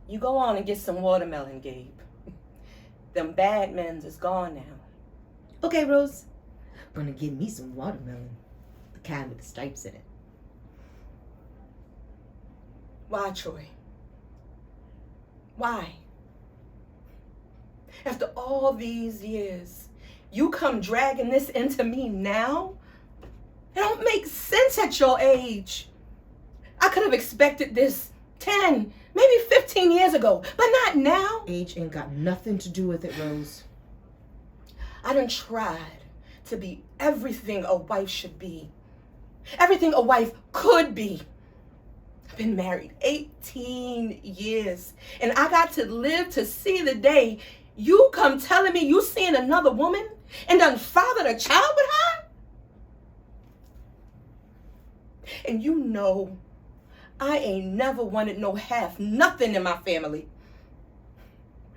You go on and get some watermelon, Gabe. Them bad men's is gone now. Okay, Rose. I'm gonna get me some watermelon. The kind with the stripes in it. Why, Troy? Why? After all these years, you come dragging this into me now? It don't make sense at your age. I could have expected this 10, maybe 15 years ago, but not now. Age ain't got nothing to do with it, Rose. I done tried to be everything a wife should be. Everything a wife could be. I've been married 18 years, and I got to live to see the day you come telling me you seeing another woman and done fathered a child with her? And you know, I ain't never wanted no half nothing in my family.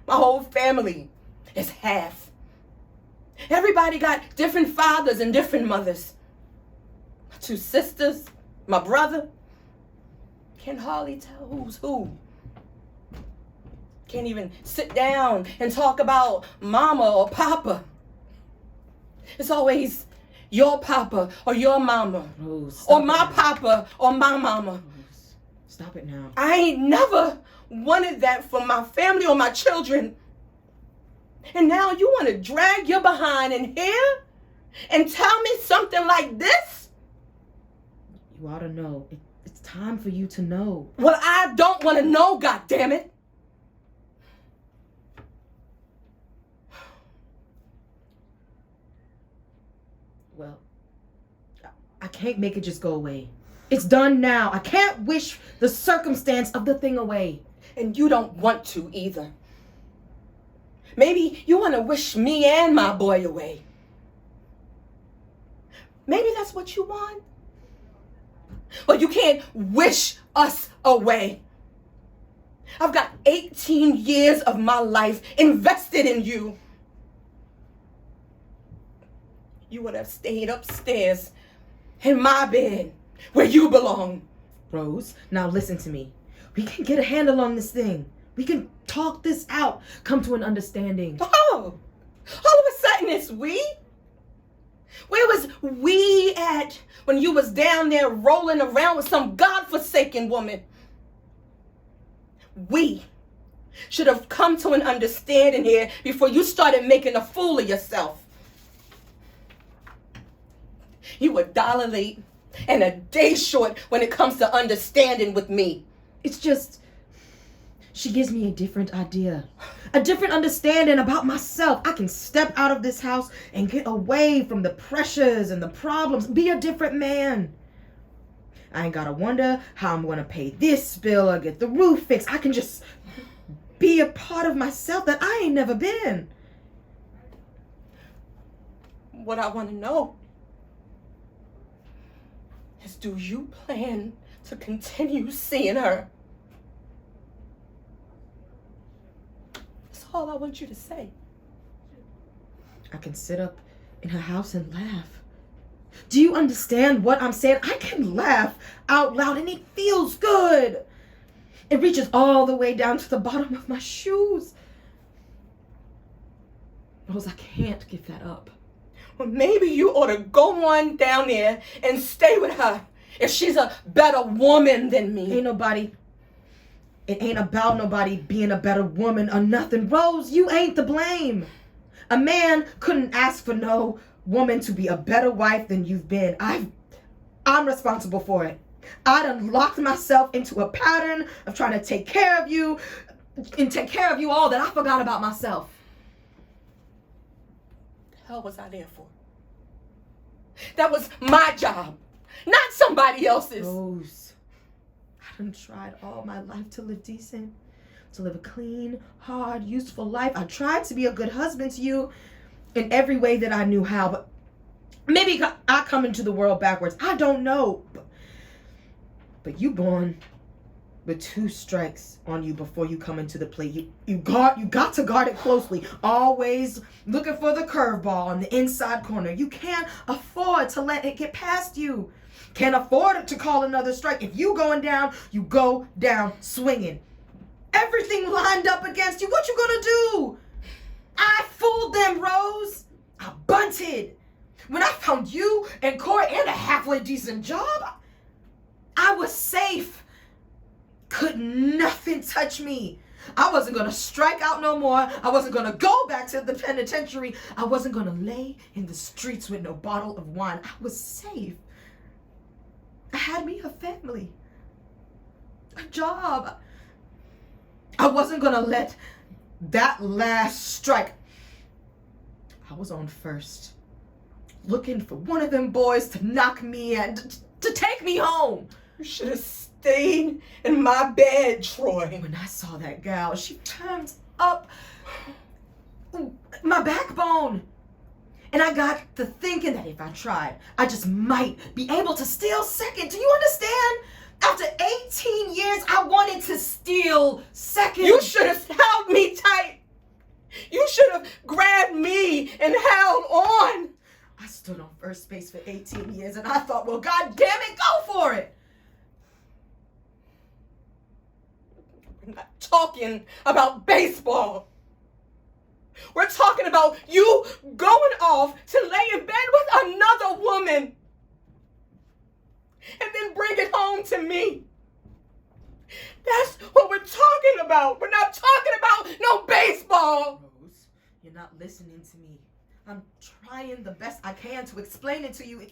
My whole family is half. Everybody got different fathers and different mothers. My 2 sisters, my brother. Can't hardly tell who's who. Can't even sit down and talk about mama or papa. It's always your papa or your mama. Rose, or my papa or my mama. Rose, stop it now. I ain't never wanted that for my family or my children. And now you want to drag your behind in here and tell me something like this? You ought to know. It's time for you to know. Well, I don't want to know, goddammit. Well, I can't make it just go away. It's done now. I can't wish the circumstance of the thing away. And you don't want to either. Maybe you want to wish me and my boy away. Maybe that's what you want. But you can't wish us away. I've got 18 years of my life invested in you. You would have stayed upstairs in my bed where you belong. Rose, now listen to me. We can get a handle on this thing. We can talk this out, come to an understanding. Oh, all of a sudden it's we? Where was we at when you was down there rolling around with some godforsaken woman? We should have come to an understanding here before you started making a fool of yourself. You were $1 late and a day short when it comes to understanding with me. It's just, she gives me a different idea, a different understanding about myself. I can step out of this house and get away from the pressures and the problems, be a different man. I ain't gotta wonder how I'm gonna pay this bill or get the roof fixed. I can just be a part of myself that I ain't never been. What I want to know is, do you plan to continue seeing her? That's all I want you to say. I can sit up in her house and laugh. Do you understand what I'm saying? I can laugh out loud and it feels good. It reaches all the way down to the bottom of my shoes. Rose, I can't give that up. Well, maybe you ought to go on down there and stay with her if she's a better woman than me. It ain't about nobody being a better woman or nothing. Rose, you ain't to blame. A man couldn't ask for no woman to be a better wife than you've been. I'm responsible for it. I done locked myself into a pattern of trying to take care of you and take care of you all that I forgot about myself. The hell was I there for? That was my job, not somebody else's. Rose, I done tried all my life to live decent, to live a clean, hard, useful life. I tried to be a good husband to you in every way that I knew how, but maybe I come into the world backwards. I don't know. But you born with 2 strikes on you before you come into the play. You got to guard it closely. Always looking for the curveball on the inside corner. You can't afford to let it get past you. Can't afford to call another strike. If you going down, you go down swinging. Everything lined up against you. What you gonna do? I fooled them, Rose. I bunted. When I found you and Corey and a halfway decent job, I was safe. Could nothing touch me. I wasn't going to strike out no more. I wasn't going to go back to the penitentiary. I wasn't going to lay in the streets with no bottle of wine. I was safe. I had me a family, a job. I wasn't going to let that last strike. I was on first, looking for one of them boys to knock me and to take me home. You should have stayed in my bed, Troy. When I saw that gal, she turned up my backbone. And I got to thinking that if I tried, I just might be able to steal second. Do you understand? After 18 years, I wanted to steal second. You should have held me tight. You should have grabbed me and held on. I stood on first base for 18 years and I thought, well, God damn it, go for it. We're not talking about baseball. We're talking about you going off to lay in bed with another woman and then bring it home to me. That's what we're talking about. We're not talking about no baseball. Rose, you're not listening to me. I'm trying the best I can to explain it to you.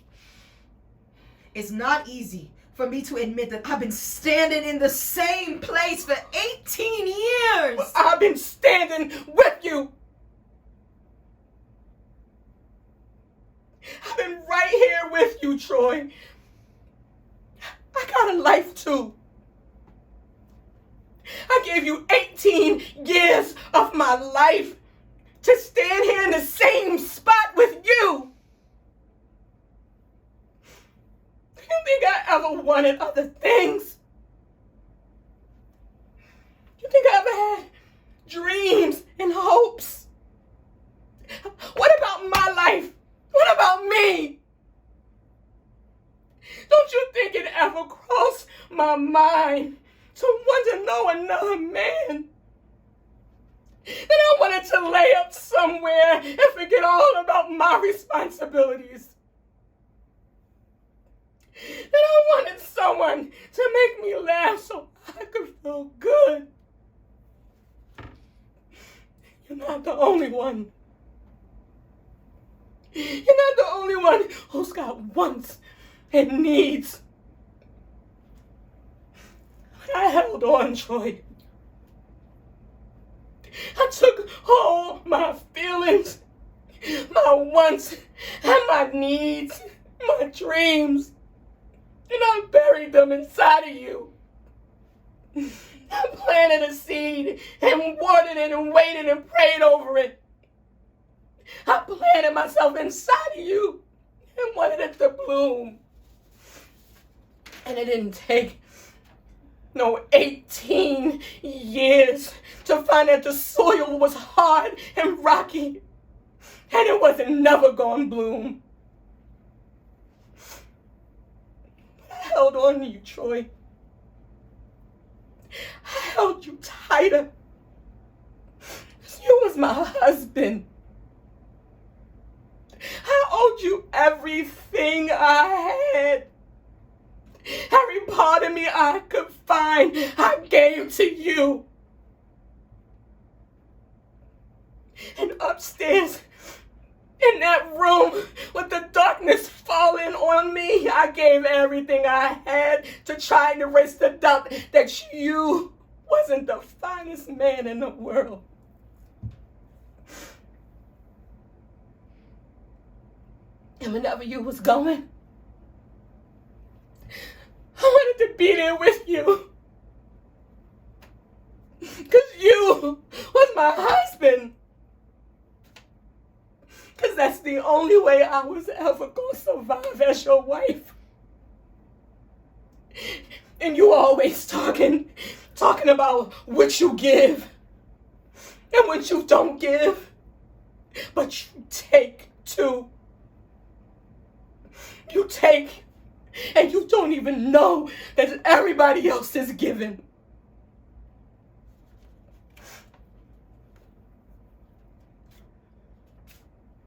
It's not easy for me to admit that I've been standing in the same place for 18 years. Well, I've been standing with you. I've been right here with you, Troy. I got a life too. I gave you 18 years of my life to stand here in the same spot with you. Do you think I ever wanted other things? You think I ever had dreams and hopes? What about my life? What about me? Don't you think it ever crossed my mind to want to know another man? That I wanted to lay up somewhere and forget all about my responsibilities. That I wanted someone to make me laugh so I could feel good. You're not the only one. You're not the only one who's got wants and needs. But I held on, Troy. I took all my feelings, my wants, and my needs, my dreams, and I buried them inside of you. I planted a seed and watered it and waited and prayed over it. I planted myself inside of you and wanted it to bloom. And it didn't take no 18 years to find that the soil was hard and rocky and it wasn't never gonna bloom. I held on to you, Troy. I held you tighter. You was my husband. I owed you everything I had. Every part of me I could find, I gave to you. And upstairs, in that room, with the darkness falling on me, I gave everything I had to try and erase the doubt that you wasn't the finest man in the world. And whenever you was going, I wanted to be there with you. Because you was my husband. Because that's the only way I was ever going to survive as your wife. And you always talking about what you give and what you don't give. But you take too. You take, and you don't even know that everybody else is giving.